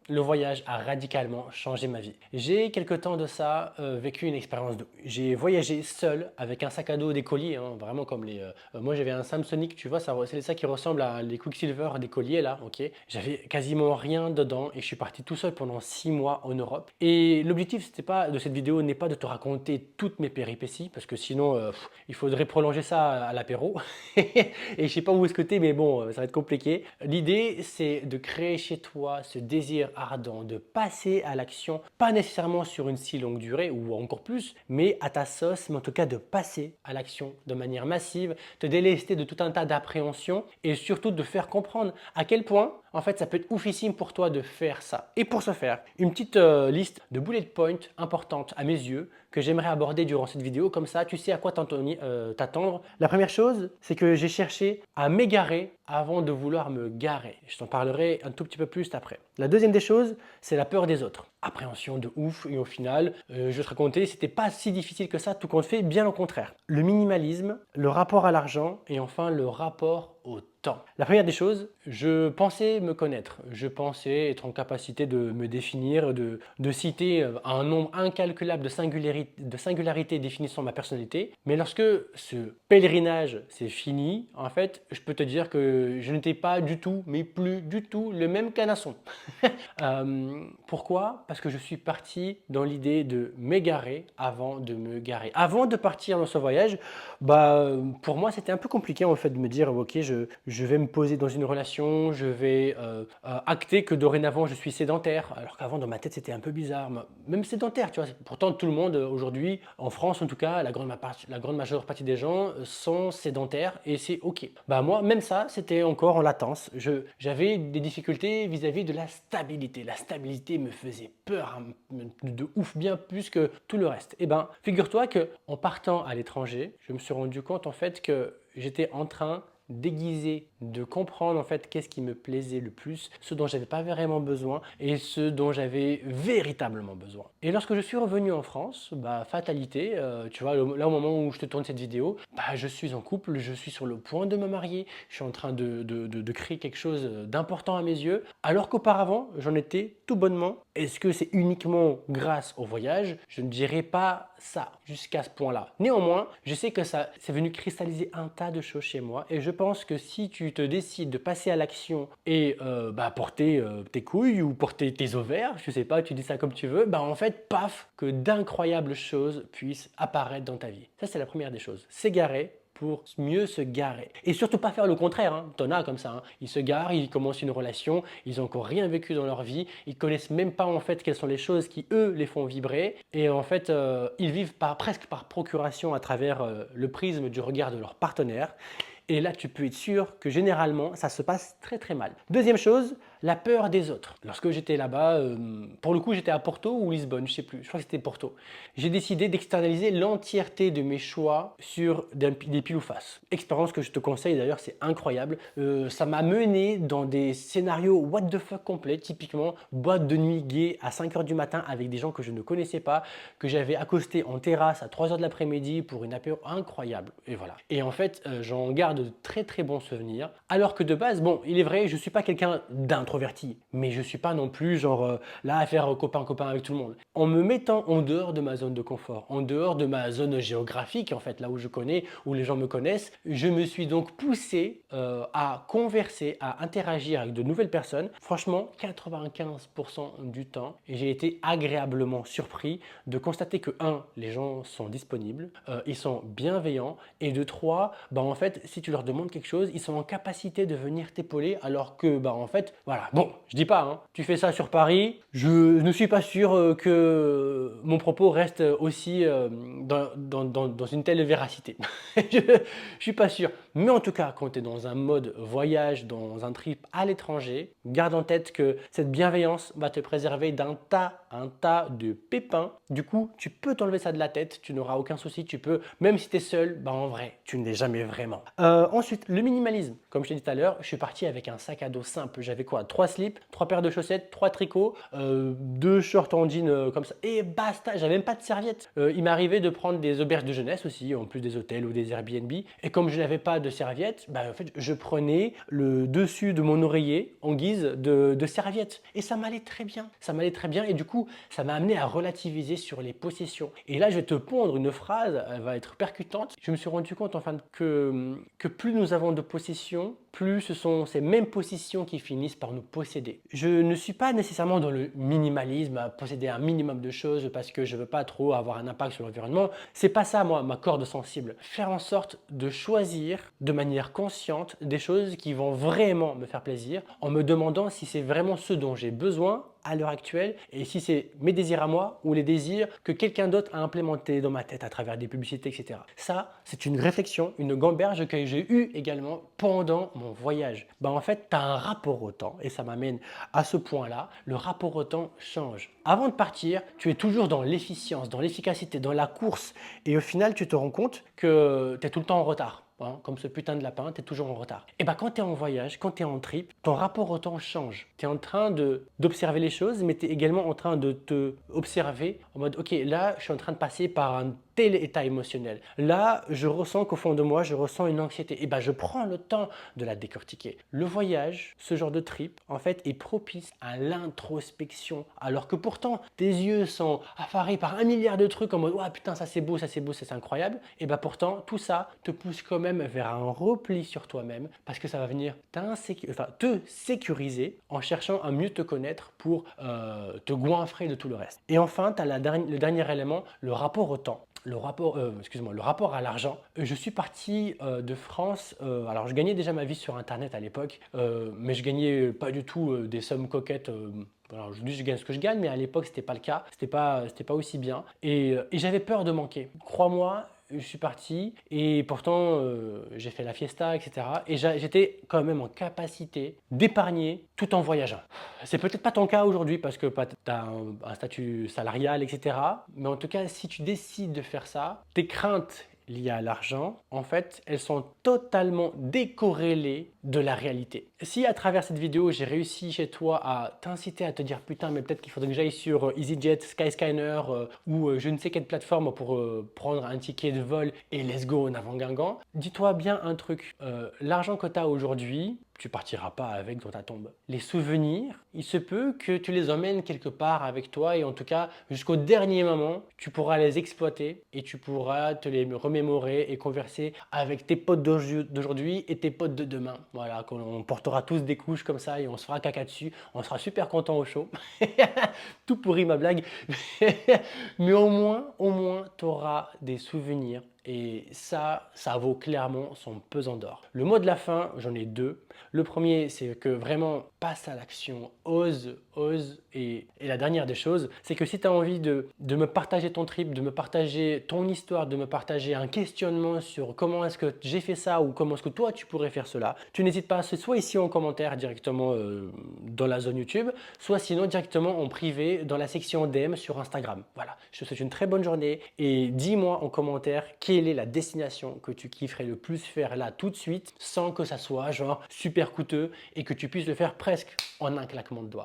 le voyage a radicalement changé ma vie. J'ai quelque temps de ça vécu une expérience de... J'ai voyagé seul avec un sac à dos d'écolier, hein, vraiment comme les... moi j'avais un Samsonic, tu vois, c'est ça qui ressemble à les Quicksilver des colliers là, ok. J'avais quasiment rien dedans et je suis parti tout seul pendant 6 mois en Europe. Et l'objectif c'était pas de cette vidéo n'est pas de te raconter toutes mes péripéties parce que sinon il faudrait prolonger ça à l'apéro. Et je sais pas où est-ce que t'es, mais bon, ça va être compliqué. L'idée, c'est de créer chez toi ce désir ardent, de passer à l'action, pas nécessairement sur une si longue durée ou encore plus, mais à ta sauce, mais en tout cas de passer à l'action de manière massive, te délester de tout un tas d'appréhensions et surtout de faire comprendre à quel point, en fait, ça peut être oufissime pour toi de faire ça. Et pour ce faire, une petite liste de bullet points importantes à mes yeux que j'aimerais aborder durant cette vidéo. Comme ça, tu sais à quoi t'attendre. La première chose, c'est que j'ai cherché à m'égarer avant de vouloir me garer. Je t'en parlerai un tout petit peu plus après. La deuxième des choses, c'est la peur des autres. Appréhension de ouf et au final, je vais te raconter, c'était pas si difficile que ça, tout compte fait, bien au contraire. Le minimalisme, le rapport à l'argent et enfin le rapport au temps. La première des choses, je pensais me connaître, je pensais être en capacité de me définir, de citer un nombre incalculable de singularités définissant ma personnalité, mais lorsque ce pèlerinage s'est fini, en fait, je peux te dire que je n'étais pas du tout, mais plus du tout le même canasson. Pourquoi? Parce que je suis parti dans l'idée de m'égarer avant de me garer. Avant de partir dans ce voyage, pour moi, c'était un peu compliqué en fait de me dire, ok, je vais me poser dans une relation, je vais acter que dorénavant je suis sédentaire, alors qu'avant dans ma tête c'était un peu bizarre, même sédentaire, tu vois. Pourtant tout le monde aujourd'hui, en France en tout cas, la grande majeure partie des gens sont sédentaires et c'est ok. Bah moi, même ça, c'était encore en latence. J'avais des difficultés vis-à-vis de la stabilité. La stabilité me faisait peur hein, de ouf, bien plus que tout le reste. Eh ben, figure-toi que en partant à l'étranger, je me suis rendu compte en fait que j'étais en train d'aiguiser, de comprendre en fait qu'est-ce qui me plaisait le plus, ce dont j'avais pas vraiment besoin et ce dont j'avais véritablement besoin. Et lorsque je suis revenu en France, bah fatalité, tu vois, là au moment où je te tourne cette vidéo, bah je suis en couple, je suis sur le point de me marier, je suis en train de créer quelque chose d'important à mes yeux, alors qu'auparavant j'en étais tout bonnement. Est-ce que c'est uniquement grâce au voyage? Je ne dirais pas ça jusqu'à ce point-là. Néanmoins, je sais que ça c'est venu cristalliser un tas de choses chez moi et je pense que si tu te décides de passer à l'action et porter tes couilles ou porter tes ovaires, je sais pas, tu dis ça comme tu veux, bah en fait, paf, que d'incroyables choses puissent apparaître dans ta vie. Ça, c'est la première des choses. S'égarer pour mieux se garer. Et surtout pas faire le contraire, hein. T'en as comme ça, hein. Ils se garent, ils commencent une relation, ils n'ont encore rien vécu dans leur vie, ils connaissent même pas en fait quelles sont les choses qui eux les font vibrer et en fait ils vivent presque par procuration à travers le prisme du regard de leur partenaire. Et là, tu peux être sûr que généralement, ça se passe très très mal. Deuxième chose, la peur des autres. Lorsque j'étais là-bas, pour le coup, j'étais à Porto ou Lisbonne, je sais plus, je crois que c'était Porto. J'ai décidé d'externaliser l'entièreté de mes choix sur des pile ou face. Expérience que je te conseille d'ailleurs, c'est incroyable. Ça m'a mené dans des scénarios what the fuck complets, typiquement boîte de nuit gay à 5 heures du matin avec des gens que je ne connaissais pas, que j'avais accosté en terrasse à 3 heures de l'après-midi pour une apéro incroyable. Et voilà. Et en fait, j'en garde de très très bons souvenirs. Alors que de base, bon, il est vrai, je suis pas quelqu'un d'introverti, mais je suis pas non plus genre là à faire copain-copain avec tout le monde. En me mettant en dehors de ma zone de confort, en dehors de ma zone géographique, en fait, là où je connais, où les gens me connaissent, je me suis donc poussé à converser, à interagir avec de nouvelles personnes. Franchement, 95% du temps, et j'ai été agréablement surpris de constater que, un, les gens sont disponibles, ils sont bienveillants, et de trois, bah en fait, si tu leur demandes quelque chose, ils sont en capacité de venir t'épauler, alors que, bah en fait, voilà, bon, je dis pas, hein, tu fais ça sur Paris, je ne suis pas sûr que mon propos reste aussi dans une telle véracité. je, je suis pas sûr. Mais en tout cas, quand tu es dans un mode voyage, dans un trip à l'étranger, garde en tête que cette bienveillance va te préserver un tas de pépins. Du coup, tu peux t'enlever ça de la tête, tu n'auras aucun souci, tu peux, même si tu es seul, bah en vrai, tu ne l'es jamais vraiment. Ensuite, le minimalisme. Comme je t'ai dit tout à l'heure, je suis parti avec un sac à dos simple. J'avais quoi? 3 slips, 3 paires de chaussettes, 3 tricots, 2 shorts en jean comme ça, et basta, j'avais même pas de serviette. Il m'arrivait de prendre des auberges de jeunesse aussi, en plus des hôtels ou des Airbnb. Et comme je n'avais pas de serviette, bah, en fait, je prenais le dessus de mon oreiller en guise valise de serviettes. Et ça m'allait très bien. Ça m'allait très bien et du coup, ça m'a amené à relativiser sur les possessions. Et là, je vais te pondre une phrase, elle va être percutante. Je me suis rendu compte enfin que plus nous avons de possessions, plus ce sont ces mêmes possessions qui finissent par nous posséder. Je ne suis pas nécessairement dans le minimalisme, à posséder un minimum de choses parce que je ne veux pas trop avoir un impact sur l'environnement. C'est pas ça, moi, ma corde sensible. Faire en sorte de choisir de manière consciente des choses qui vont vraiment me faire plaisir en me demandant si c'est vraiment ce dont j'ai besoin à l'heure actuelle et si c'est mes désirs à moi ou les désirs que quelqu'un d'autre a implémentés dans ma tête à travers des publicités, etc. Ça, c'est une réflexion, une gamberge que j'ai eue également pendant mon voyage. En fait, tu as un rapport au temps et ça m'amène à ce point-là. Le rapport au temps change. Avant de partir, tu es toujours dans l'efficience, dans l'efficacité, dans la course et au final, tu te rends compte que tu es tout le temps en retard. Comme ce putain de lapin, tu es toujours en retard. Et quand tu es en voyage, quand tu es en trip, ton rapport au temps change. Tu es en train d'observer les choses, mais tu es également en train de te observer en mode, ok, là, je suis en train de passer par un tel état émotionnel. Là, je ressens qu'au fond de moi, je ressens une anxiété. Je prends le temps de la décortiquer. Le voyage, ce genre de trip, en fait, est propice à l'introspection. Alors que pourtant, tes yeux sont affarés par 1 milliard de trucs en mode, oh putain, ça c'est beau, ça c'est incroyable. Pourtant, tout ça te pousse quand même vers un repli sur toi-même parce que ça va venir te sécuriser en cherchant à mieux te connaître pour te goinfrer de tout le reste. Et enfin, tu as le dernier élément, le rapport au temps. Le rapport à l'argent. Je suis parti de France. Alors, je gagnais déjà ma vie sur Internet à l'époque, mais je gagnais pas du tout des sommes coquettes. Alors, aujourd'hui, je gagne ce que je gagne, mais à l'époque, c'était pas le cas. C'était pas aussi bien. Et j'avais peur de manquer. Crois-moi, je suis parti et pourtant j'ai fait la fiesta, etc. Et j'étais quand même en capacité d'épargner tout en voyageant. C'est peut-être pas ton cas aujourd'hui parce que tu as un statut salarial, etc. Mais en tout cas, si tu décides de faire ça, tes craintes liées à l'argent, en fait, elles sont totalement décorrélées de la réalité. Si à travers cette vidéo, j'ai réussi chez toi à t'inciter à te dire putain, mais peut-être qu'il faudrait que j'aille sur EasyJet, Skyscanner ou je ne sais quelle plateforme pour prendre un ticket de vol et let's go en avant Guingamp, dis-toi bien un truc, l'argent que tu as aujourd'hui, tu partiras pas avec dans ta tombe. Les souvenirs, il se peut que tu les emmènes quelque part avec toi et en tout cas, jusqu'au dernier moment, tu pourras les exploiter et tu pourras te les remémorer et converser avec tes potes d'aujourd'hui et tes potes de demain. Voilà, on portera tous des couches comme ça et on se fera caca dessus, on sera super content au chaud. Tout pourri ma blague. Mais au moins, tu auras des souvenirs. Et ça vaut clairement son pesant d'or. Le mot de la fin, j'en ai deux. Le premier, c'est que vraiment passe à l'action, ose. Et la dernière des choses, c'est que si tu as envie de me partager ton trip, de me partager ton histoire, de me partager un questionnement sur comment est-ce que j'ai fait ça ou comment est-ce que toi tu pourrais faire cela, tu n'hésites pas, c'est soit ici en commentaire directement dans la zone YouTube, soit sinon directement en privé dans la section DM sur Instagram. Voilà, je te souhaite une très bonne journée et dis-moi en commentaire quelle est la destination que tu kifferais le plus faire là tout de suite sans que ça soit genre super coûteux et que tu puisses le faire presque en un claquement de doigts.